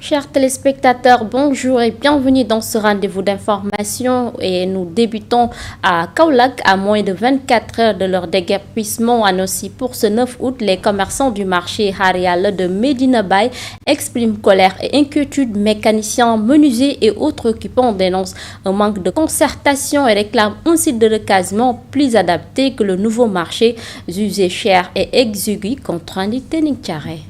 Chers téléspectateurs, bonjour et bienvenue dans ce rendez-vous d'information et nous débutons à Kaolack à moins de 24 heures de leur déguerpissement annoncé pour ce 9 août. Les commerçants du marché Harial de Medina Baye expriment colère et inquiétude. Mécaniciens, menuisiers et autres occupants dénoncent un manque de concertation et réclament un site de recasement plus adapté que le nouveau marché, jugé cher et exigu, contraint Tening-Tiaré.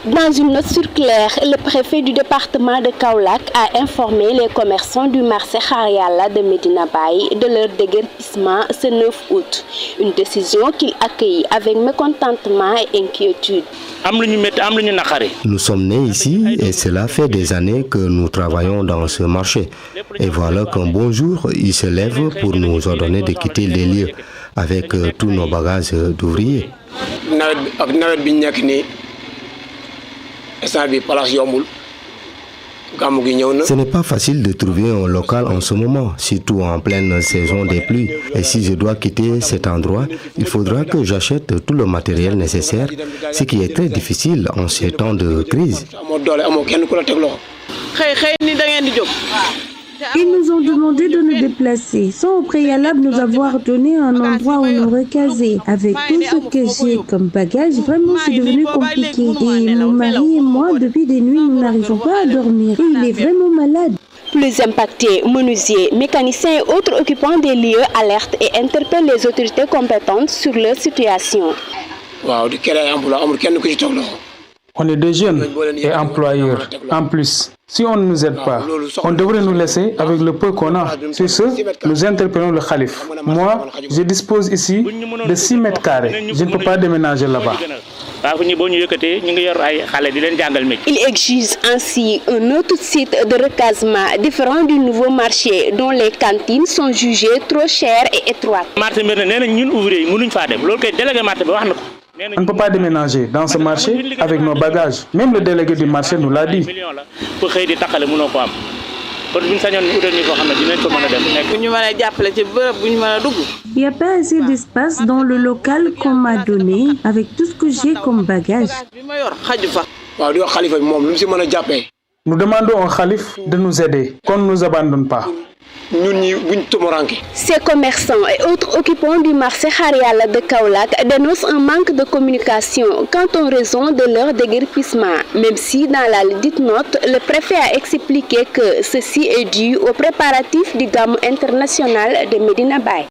Dans une note circulaire, le préfet du département de Kaolack a informé les commerçants du marché Hariala de Medina Baye de leur déguerpissement ce 9 août. Une décision qu'il accueille avec mécontentement et inquiétude. Nous sommes nés ici et cela fait des années que nous travaillons dans ce marché. Et voilà qu'un bon jour, il se lève pour nous ordonner de quitter les lieux avec tous nos bagages d'ouvriers. Ce n'est pas facile de trouver un local en ce moment, surtout en pleine saison des pluies. Et si je dois quitter cet endroit, il faudra que j'achète tout le matériel nécessaire, ce qui est très difficile en ces temps de crise. Ils nous ont demandé de nous déplacer, sans au préalable nous avoir donné un endroit où nous recaser. Avec tout ce que j'ai comme bagage, vraiment c'est devenu compliqué. Et mon mari et moi, depuis des nuits, nous n'arrivons pas à dormir. Il est vraiment malade. Plus impactés, menuisiers, mécaniciens et autres occupants des lieux alertent et interpellent les autorités compétentes sur leur situation. On est des jeunes et employeurs. En plus, si on ne nous aide pas, on devrait nous laisser avec le peu qu'on a. Sur ce, nous interpellons le calife. Moi, je dispose ici de 6 mètres carrés. Je ne peux pas déménager là-bas. Il exige ainsi un autre site de recasement différent du nouveau marché dont les cantines sont jugées trop chères et étroites. On ne peut pas déménager dans ce marché avec nos bagages. Même le délégué du marché nous l'a dit. Il n'y a pas assez d'espace dans le local qu'on m'a donné avec tout ce que j'ai comme bagage. Nous demandons au calife de nous aider, qu'on ne nous abandonne pas. Ces commerçants et autres occupants du marché Hariala de Kaolack dénoncent un manque de communication quant aux raisons de leur déguerpissement, même si dans la dite note, le préfet a expliqué que ceci est dû aux préparatifs du Gamou international de Medina Baye.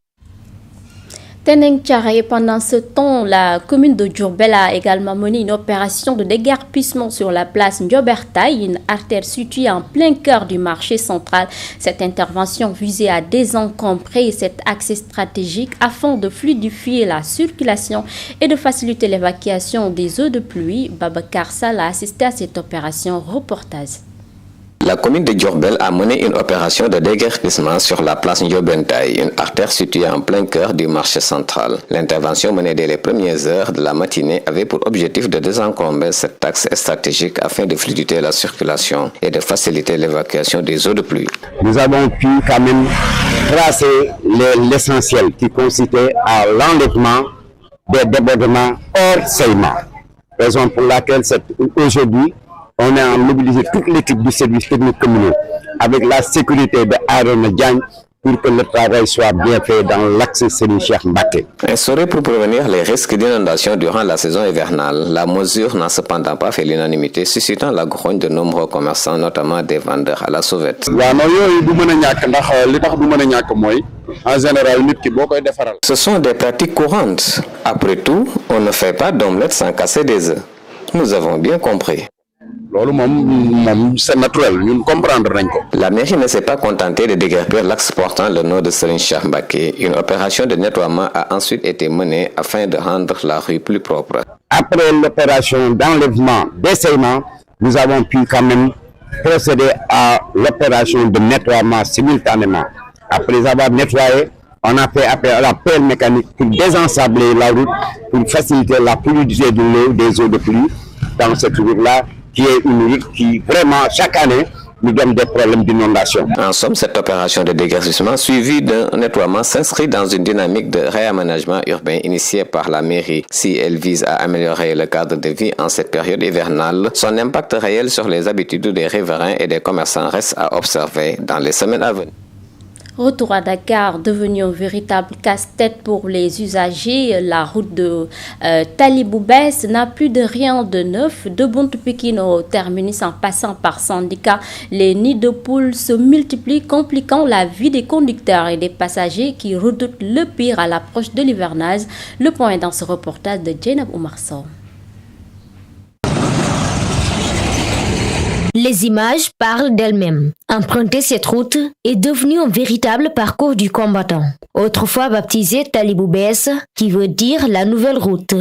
Tening-Tiaré, pendant ce temps, la commune de Diourbel a également mené une opération de déguerpissement sur la place Ndiobertaï, une artère située en plein cœur du marché central. Cette intervention visait à désencombrer cet accès stratégique afin de fluidifier la circulation et de faciliter l'évacuation des eaux de pluie. Babacar Sall a assisté à cette opération. Reportage. La commune de Diourbel a mené une opération de déguerpissement sur la place Ndiobertaï, une artère située en plein cœur du marché central. L'intervention menée dès les premières heures de la matinée avait pour objectif de désencombrer cet axe stratégique afin de fluidifier la circulation et de faciliter l'évacuation des eaux de pluie. Nous avons pu quand même tracer l'essentiel qui consistait à l'enlèvement des débordements hors seulement. Raison pour laquelle aujourd'hui, on a mobilisé toute l'équipe du service technique communal avec la sécurité de Aaron Diagne pour que le travail soit bien fait dans l'accès Serigne Cheikh Mbacké. Instauré pour prévenir les risques d'inondation durant la saison hivernale, la mesure n'a cependant pas fait l'unanimité, suscitant la grogne de nombreux commerçants, notamment des vendeurs à la sauvette. Ce sont des pratiques courantes. Après tout, on ne fait pas d'omelette sans casser des œufs. Nous avons bien compris. C'est naturel, nous comprendre. La mairie ne s'est pas contentée de déguerpir l'axe portant le nom de Serigne Cheikh Mbacké. Une opération de nettoiement a ensuite été menée afin de rendre la rue plus propre. Après l'opération d'enlèvement, d'essayement, nous avons pu quand même procéder à l'opération de nettoiement simultanément. Après avoir nettoyé, on a fait appel à la pelle mécanique pour désensabler la route, pour faciliter la fluidité des eaux de pluie dans cette route-là, qui est une route qui vraiment chaque année nous donne des problèmes d'inondation. En somme, cette opération de déguerpissement suivie d'un nettoiement s'inscrit dans une dynamique de réaménagement urbain initiée par la mairie. Si elle vise à améliorer le cadre de vie en cette période hivernale, son impact réel sur les habitudes des riverains et des commerçants reste à observer dans les semaines à venir. Retour à Dakar, devenu un véritable casse-tête pour les usagers. La route de Talibou-Bès n'a plus de rien de neuf. De Buntu-Pikine au terminus en passant par Sandika, les nids de poules se multiplient, compliquant la vie des conducteurs et des passagers qui redoutent le pire à l'approche de l'hivernage. Le point est dans ce reportage de Jenab Oumarso. Les images parlent d'elles-mêmes. Emprunter cette route est devenu un véritable parcours du combattant. Autrefois baptisée Talibou-Bès, qui veut dire la nouvelle route.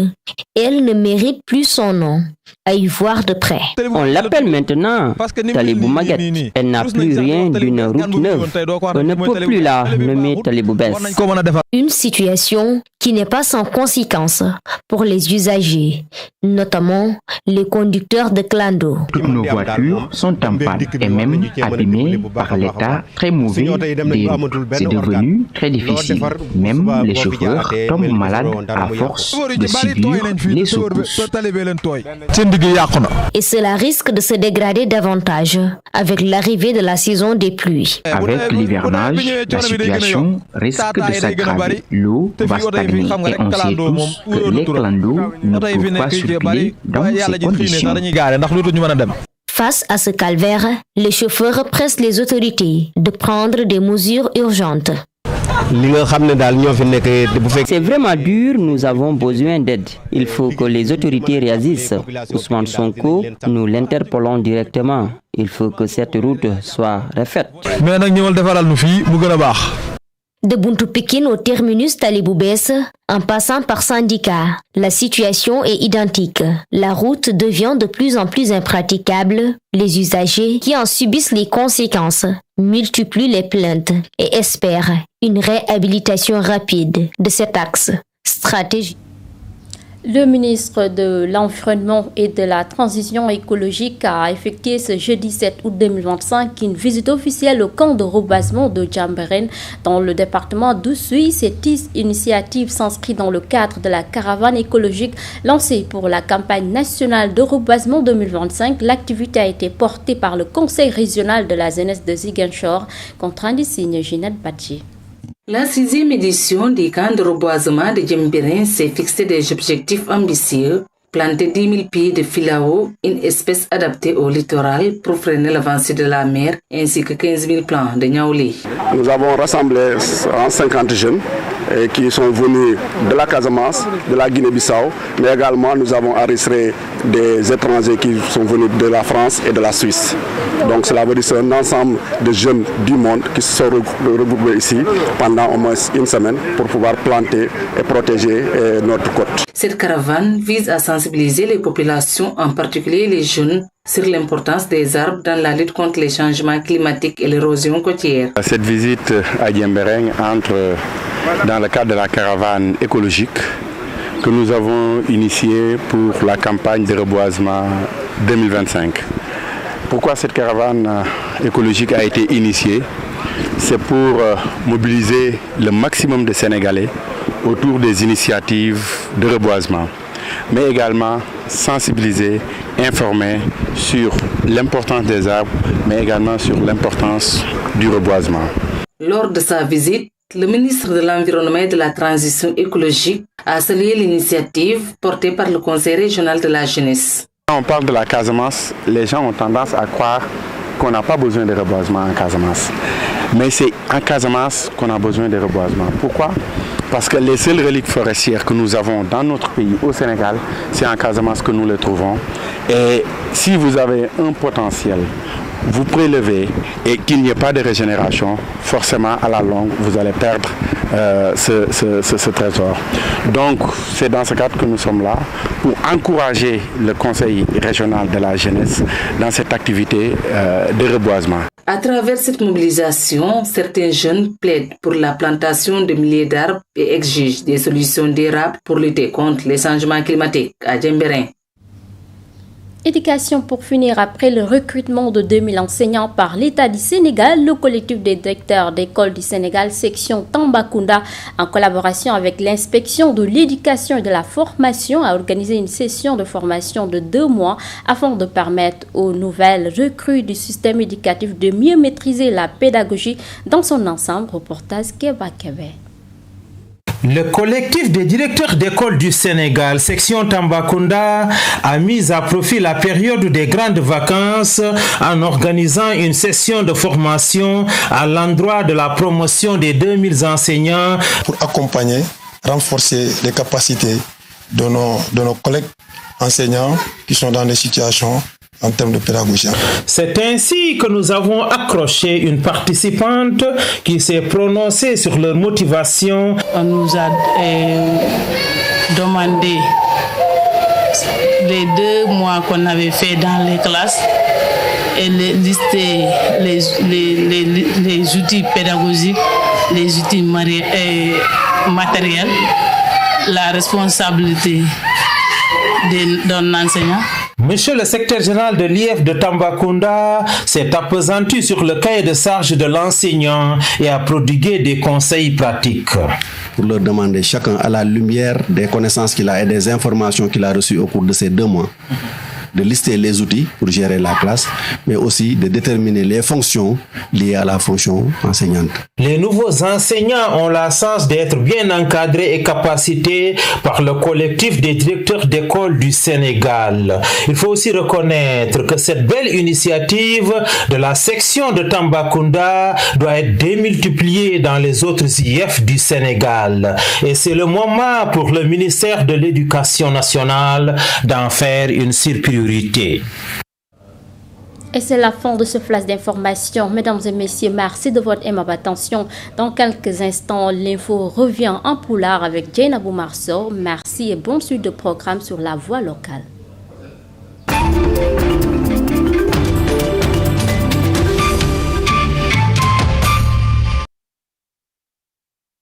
Elle ne mérite plus son nom. À y voir de près. On l'appelle maintenant Talibou-Maguette. Elle n'a plus rien d'une route neuve. On ne peut plus la nommer Talibou-Bès. Une situation qui n'est pas sans conséquence pour les usagers, notamment les conducteurs de clando. Toutes nos voitures sont en panne et même abîmées par l'état très mauvais des routes. C'est devenu très difficile. Même les chauffeurs tombent malades à force de subir les secousses. Et cela risque de se dégrader davantage avec l'arrivée de la saison des pluies. Avec l'hivernage, la situation risque de s'aggraver. L'eau va stagner et on sait tous que les clandos ne peuvent pas circuler dans ces conditions. Face à ce calvaire, les chauffeurs pressent les autorités de prendre des mesures urgentes. C'est vraiment dur, nous avons besoin d'aide. Il faut que les autorités réagissent. Ousmane Sonko, nous l'interpellons directement. Il faut que cette route soit refaite. De Buntu-Pikine au terminus Talibou-Bès, en passant par Sandika, la situation est identique. La route devient de plus en plus impraticable. Les usagers qui en subissent les conséquences multiplient les plaintes et espèrent une réhabilitation rapide de cet axe stratégique. Le ministre de l'Environnement et de la Transition écologique a effectué ce jeudi 7 août 2025 une visite officielle au camp de reboisement de Djemberen dans le département d'Oussouye. Cette initiative s'inscrit dans le cadre de la caravane écologique lancée pour la campagne nationale de reboisement 2025. L'activité a été portée par le Conseil régional de la jeunesse de Ziguinchor, contre un signe Ginette Badji. La 6e édition des camps de reboisement de Djemberen s'est fixé des objectifs ambitieux. Planter 10 000 pieds de filao, une espèce adaptée au littoral pour freiner l'avancée de la mer, ainsi que 15 000 plants de niaouli. Nous avons rassemblé 50 jeunes qui sont venus de la Casamance, de la Guinée-Bissau, mais également nous avons enregistré des étrangers qui sont venus de la France et de la Suisse. Donc cela veut dire que c'est un ensemble de jeunes du monde qui se sont regroupés ici pendant au moins une semaine pour pouvoir planter et protéger notre côte. Cette caravane vise à sensibiliser les populations, en particulier les jeunes, sur l'importance des arbres dans la lutte contre les changements climatiques et l'érosion côtière. Cette visite à Djemberen entre dans le cadre de la caravane écologique que nous avons initiée pour la campagne de reboisement 2025. Pourquoi cette caravane écologique a été initiée? C'est pour mobiliser le maximum de Sénégalais autour des initiatives de reboisement, mais également sensibiliser, informer sur l'importance des arbres, mais également sur l'importance du reboisement. Lors de sa visite, le ministre de l'Environnement et de la Transition écologique a salué l'initiative portée par le Conseil régional de la jeunesse. Quand on parle de la Casamance, les gens ont tendance à croire qu'on n'a pas besoin de reboisement en Casamance. Mais c'est en Casamance qu'on a besoin de reboisement. Pourquoi? Parce que les seules reliques forestières que nous avons dans notre pays, au Sénégal, c'est en Casamance que nous les trouvons. Et si vous avez un potentiel, vous prélevez et qu'il n'y ait pas de régénération, forcément à la longue, vous allez perdre ce trésor. Donc c'est dans ce cadre que nous sommes là pour encourager le Conseil régional de la jeunesse dans cette activité de reboisement. À travers cette mobilisation, certains jeunes plaident pour la plantation de milliers d'arbres et exigent des solutions durables pour lutter contre les changements climatiques à Djemberen. Éducation pour finir. Après le recrutement de 2000 enseignants par l'État du Sénégal, le collectif des directeurs d'école du Sénégal, section Tambacounda, en collaboration avec l'inspection de l'éducation et de la formation, a organisé une session de formation de 2 mois afin de permettre aux nouvelles recrues du système éducatif de mieux maîtriser la pédagogie dans son ensemble. Reportage Keba Kebe. Le collectif des directeurs d'école du Sénégal, section Tambacounda, a mis à profit la période des grandes vacances en organisant une session de formation à l'endroit de la promotion des 2000 enseignants. Pour accompagner, renforcer les capacités de nos collègues enseignants qui sont dans des situations en termes de pédagogie. C'est ainsi que nous avons accroché une participante qui s'est prononcée sur leur motivation. On nous a demandé les 2 mois qu'on avait fait dans les classes et lister les outils pédagogiques, les outils matériels, la responsabilité d'un enseignant. Monsieur le secrétaire général de l'IEF de Tambacounda s'est appesanti sur le cahier de charge de l'enseignant et a prodigué des conseils pratiques. Pour leur demander chacun à la lumière des connaissances qu'il a et des informations qu'il a reçues au cours de ces 2 mois, de lister les outils pour gérer la classe, mais aussi de déterminer les fonctions liées à la fonction enseignante. Les nouveaux enseignants ont la chance d'être bien encadrés et capacités par le collectif des directeurs d'école du Sénégal. Il faut aussi reconnaître que cette belle initiative de la section de Tambacounda doit être démultipliée dans les autres IEF du Sénégal. Et c'est le moment pour le ministère de l'Éducation nationale d'en faire une priorité. Et c'est la fin de ce flash d'information. Mesdames et messieurs, merci de votre aimable attention. Dans quelques instants, l'info revient en poulard avec Jane Abou Marceau. Merci et bonne suite de programme sur la voie locale.